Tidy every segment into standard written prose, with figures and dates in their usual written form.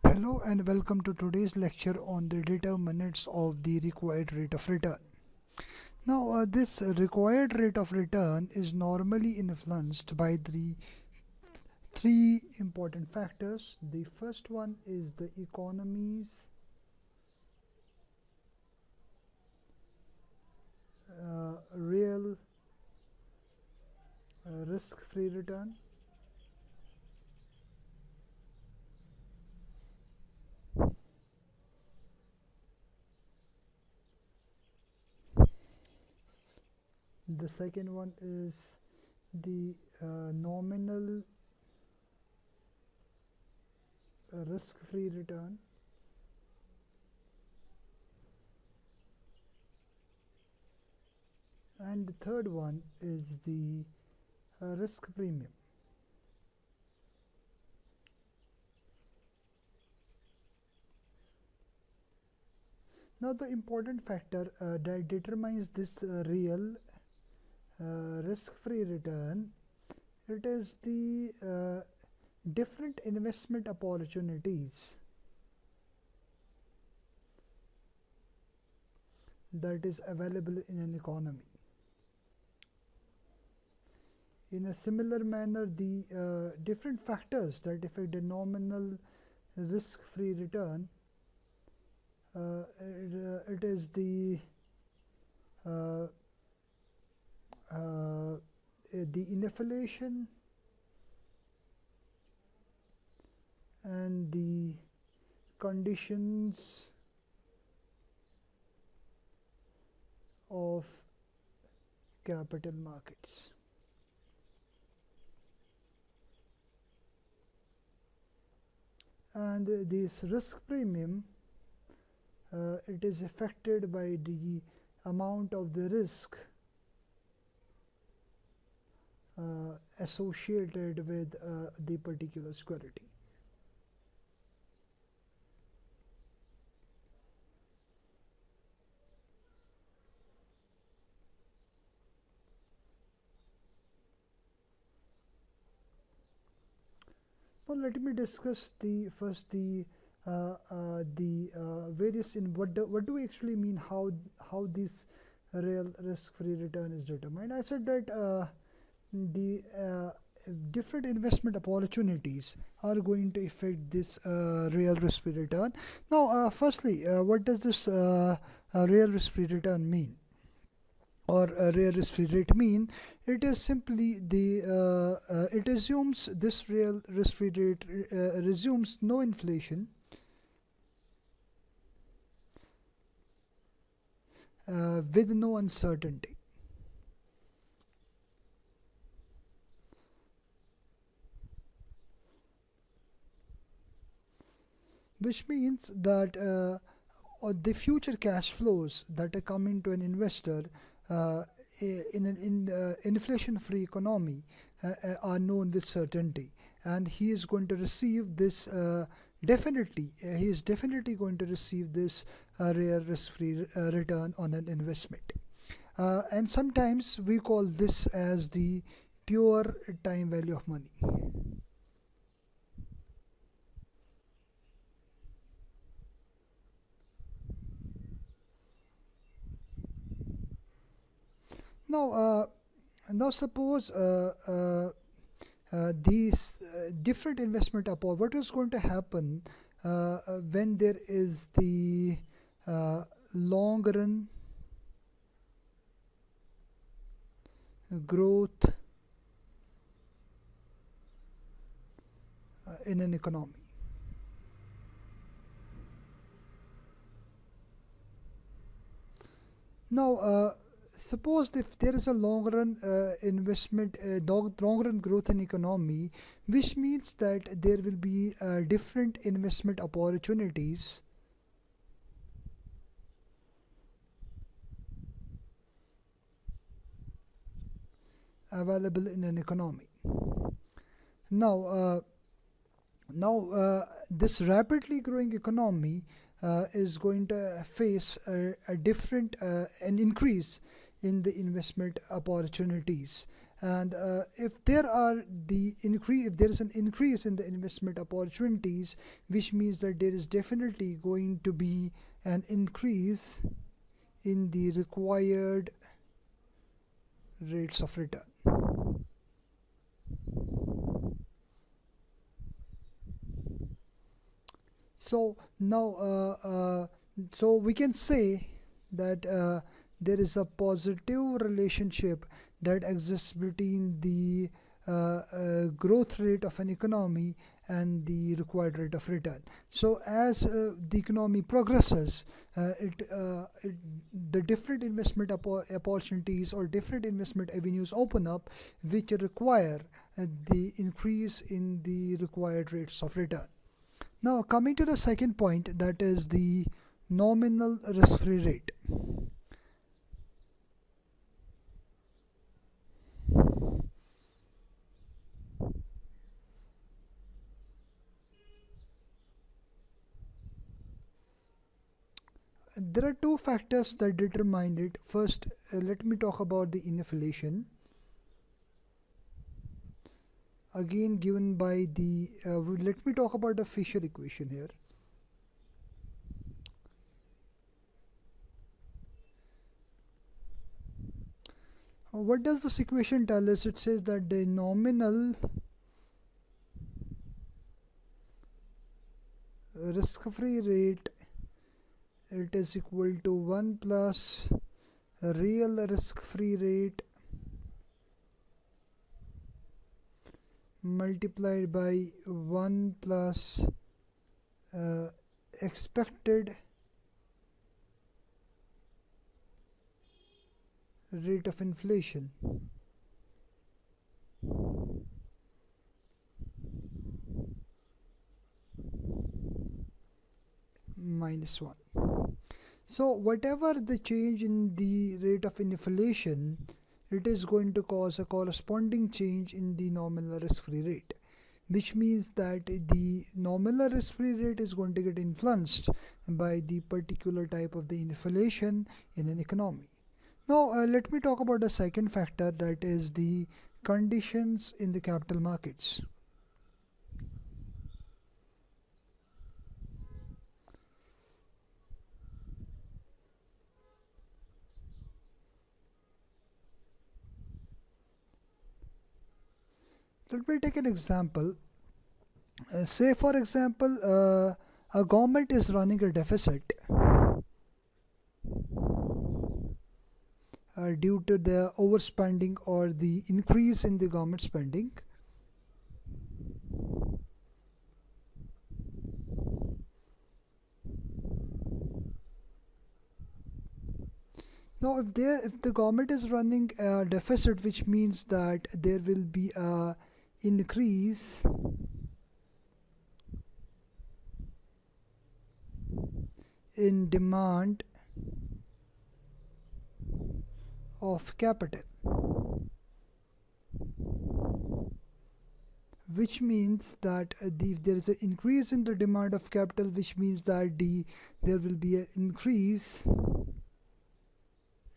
Hello and welcome to today's lecture on the determinants of the required rate of return. Now, this required rate of return is normally influenced by the three important factors. The first one is the economy's real risk-free return. The second one is the nominal risk-free return. And the third one is the risk premium. Now, the important factor that determines this real risk-free return, it is the different investment opportunities that is available in an economy. In a similar manner, the different factors that affect the nominal risk-free return, it is the inflation and the conditions of capital markets. And this risk premium, it is affected by the amount of the risk associated with the particular security. Now let me discuss the various what do we actually mean, how this real risk-free return is determined. I said that the different investment opportunities are going to affect this real risk-free return. Now, firstly, what does this real risk-free return mean, or real risk-free rate mean? It is simply the it assumes this real risk-free rate resumes no inflation with no uncertainty. Which means that the future cash flows that are coming to an investor in an inflation-free economy are known with certainty, and he is going to receive this he is definitely going to receive this real risk-free return on an investment. And sometimes we call this as the pure time value of money. Now suppose these different investment what is going to happen when there is the long run growth in an economy. Now, suppose if there is a long run long run growth in economy, which means that there will be different investment opportunities available in an economy. Now, this rapidly growing economy is going to face a different an increase in the investment opportunities, And if there is an increase in the investment opportunities, which means that there is definitely going to be an increase in the required rates of return. So now so we can say that there is a positive relationship that exists between the growth rate of an economy and the required rate of return. So as the economy progresses, the different investment opportunities or different investment avenues open up, which require the increase in the required rates of return. Now coming to the second point, that is the nominal risk-free rate. There are two factors that determine it. First, let me talk about the inflation, again given by the let me talk about the Fisher equation here. What does this equation tell us? It says that the nominal risk-free rate, it is equal to 1 plus real risk-free rate multiplied by 1 plus expected rate of inflation minus 1. So whatever the change in the rate of inflation, it is going to cause a corresponding change in the nominal risk-free rate, which means that the nominal risk-free rate is going to get influenced by the particular type of the inflation in an economy. Now let me talk about the second factor, that is the conditions in the capital markets. Let me take an example. Say for example, a government is running a deficit due to the overspending or the increase in the government spending. Now if the government is running a deficit, which means that there will be a increase in demand of capital, which means that if there is an increase in the demand of capital, which means that there will be an increase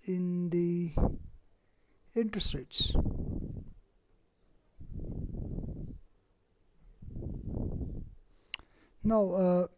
in the interest rates. Now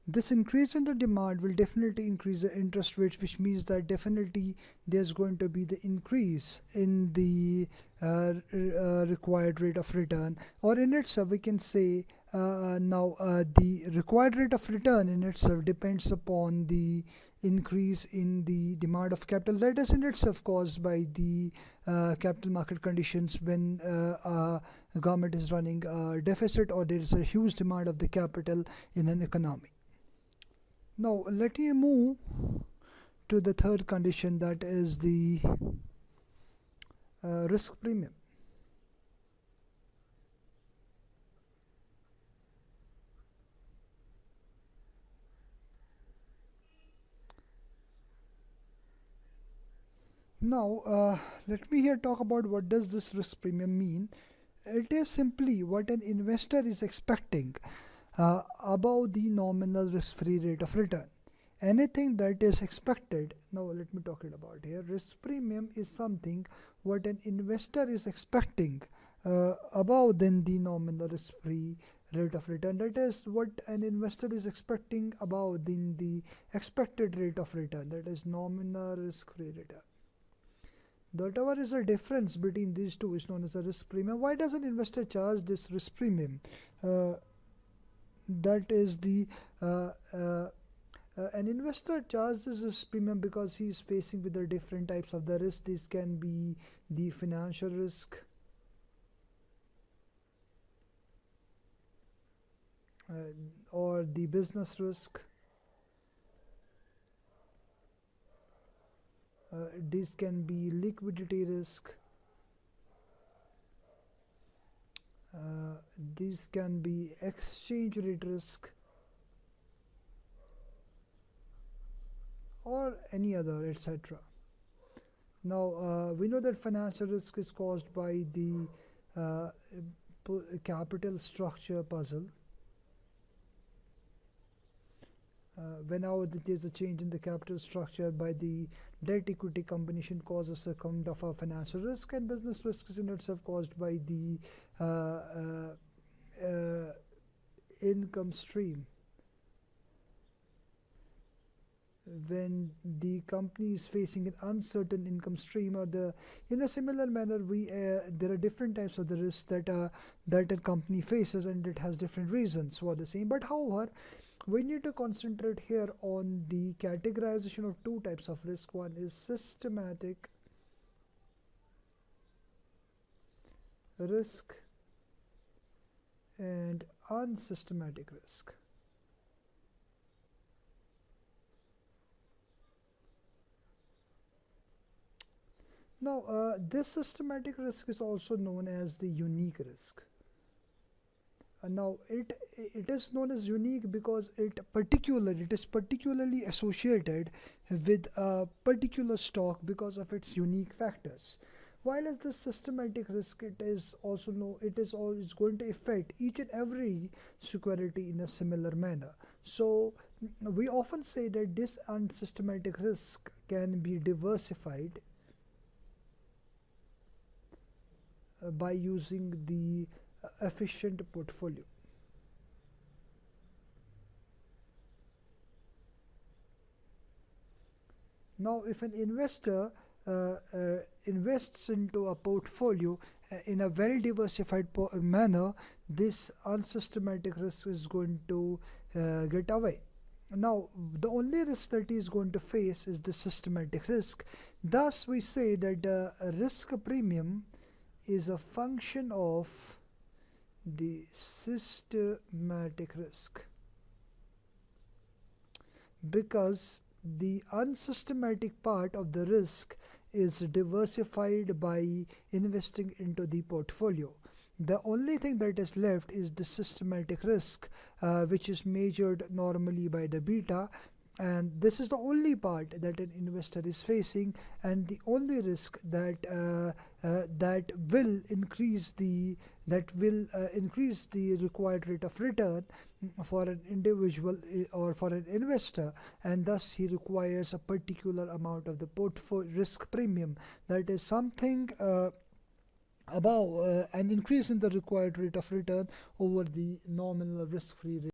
this increase in the demand will definitely increase the interest rates, which means that definitely there's going to be the increase in the required rate of return, or in itself we can say now the required rate of return in itself depends upon the increase in the demand of capital that is in itself caused by the capital market conditions when a government is running a deficit or there is a huge demand of the capital in an economy. Now let me move to the third condition, that is the risk premium. Now let me here talk about what does this risk premium mean. It is simply what an investor is expecting above the nominal risk-free rate of return. Anything that is expected, now let me talk it about here. Risk premium is something what an investor is expecting above than the nominal risk-free rate of return. That is what an investor is expecting above than the expected rate of return, that is nominal risk-free return. Whatever is the difference between these two is known as a risk premium. Why does an investor charge this risk premium? That is the an investor charges this premium because he is facing with the different types of the risk. This can be the financial risk, or the business risk. This can be liquidity risk. This can be exchange rate risk, or any other, etc. Now we know that financial risk is caused by the capital structure puzzle. Whenever there is a change in the capital structure by the debt equity combination causes a kind of a financial risk, and business risk is in itself caused by the income stream. When the company is facing an uncertain income stream, or in a similar manner, there are different types of the risks that a company faces, and it has different reasons for the same. But however, we need to concentrate here on the categorization of two types of risk. One is systematic risk and unsystematic risk. Now, this systematic risk is also known as the unique risk. Now it is known as unique because it is particularly associated with a particular stock because of its unique factors. While as the systematic risk, it is always going to affect each and every security in a similar manner. So we often say that this unsystematic risk can be diversified by using the efficient portfolio. Now, if an investor invests into a portfolio in a well diversified manner, this unsystematic risk is going to get away. Now, the only risk that he is going to face is the systematic risk. Thus, we say that the risk premium is a function of the systematic risk, because the unsystematic part of the risk is diversified by investing into the portfolio. The only thing that is left is the systematic risk, which is measured normally by the beta, and this is the only part that an investor is facing, and the only risk that will increase the required rate of return for an individual or for an investor, and thus he requires a particular amount of the portfolio risk premium, that is something above an increase in the required rate of return over the nominal risk-free rate.